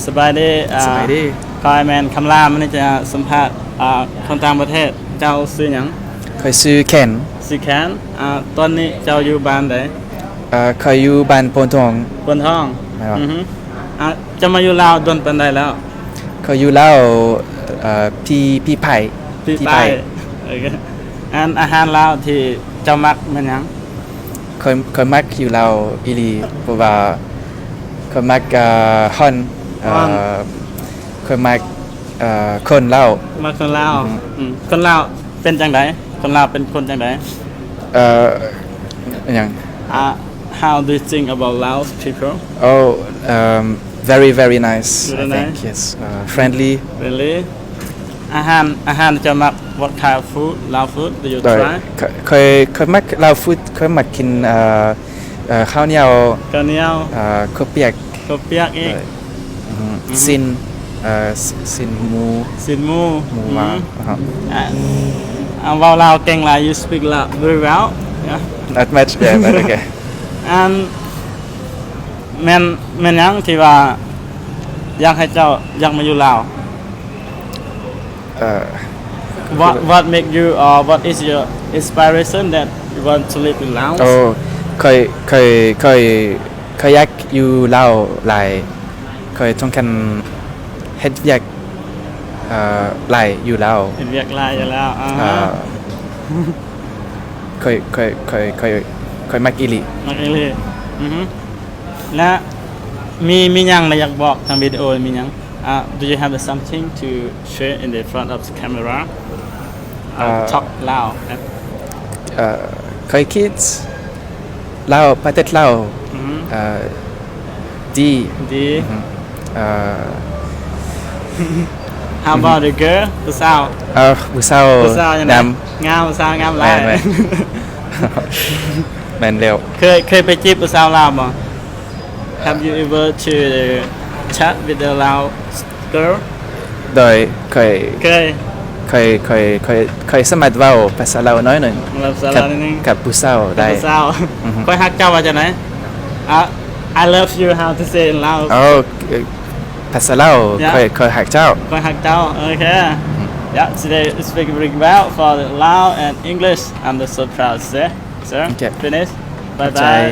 สบายดีสบายดีคอยแมนคำรามมันจะสัมภาษณ์คนต่างประเทศเจ้าซื้อหยังเคยซื้อแขนซื้อแขนตอนนี้เจ้าอยู่บ้านไหนเคยอยู่บ้านโพนทองบนห้องไม่ว่าจะมาอยู่ลาวโดนปันใดแล้วเคยอยู่แล้วพี่ไผ่พี่ไผ่อาหารลาวที่เจ้ามักมันหยังเคยมักอยู่แล้วอีหลีเพราะว่าเคยมักฮอนเคยมักคนเล่ามักคนลาวคนลาวเป็นจังไดคนลาวเป็นคนจังไดอย่าง How do you think about Laos people? Oh, very very nice. I think yes, friendly. Really? อาหารจะมัก What kind of food? Lao food? Do you try? เคยมักลาวฟู้ดเคยมักกินข้าวเหนียวข้าวเปียกอีกซินหมูมาว่าลาวเก่งหลาย You speak Lao very well. Yeah. Not much, yeah, but okay. แม่นยังที่ว่าอยากให้เจ้าอยากมาอยู่ลาว What make you or what is your inspiration that you want to live in Laos? เคยอยากอยู่ลาวหลายเคยต้องการเฮ็ดอยากหลายอยู่ลาวเฮ็ดอยากหลายอยู่แล้วเคยมักอีหลีและมีหยังอยากบอกทางวิดีโอมีหยังDo you have something to share in the front of the camera? Talk loud. เคยคิดลาวประเทศลาวดี How about the girl? ผู้สาวงามผู้สาวงามหลายแม่นแล้วเคยไปจีบผู้สาวลาวบ่ Have you ever to chat with the Lao girl โดยเคยสมัครเว้าภาษาลาวน้อยหนึ่งกับผู้สาวได้ค่อยฮักเจ้าว่าจังได๋I love you how to say in Lao ภาษาลาวเคยฮักเจ้าokay yeah today speak very well for the Lao and English I'm so proud sir finish bye bye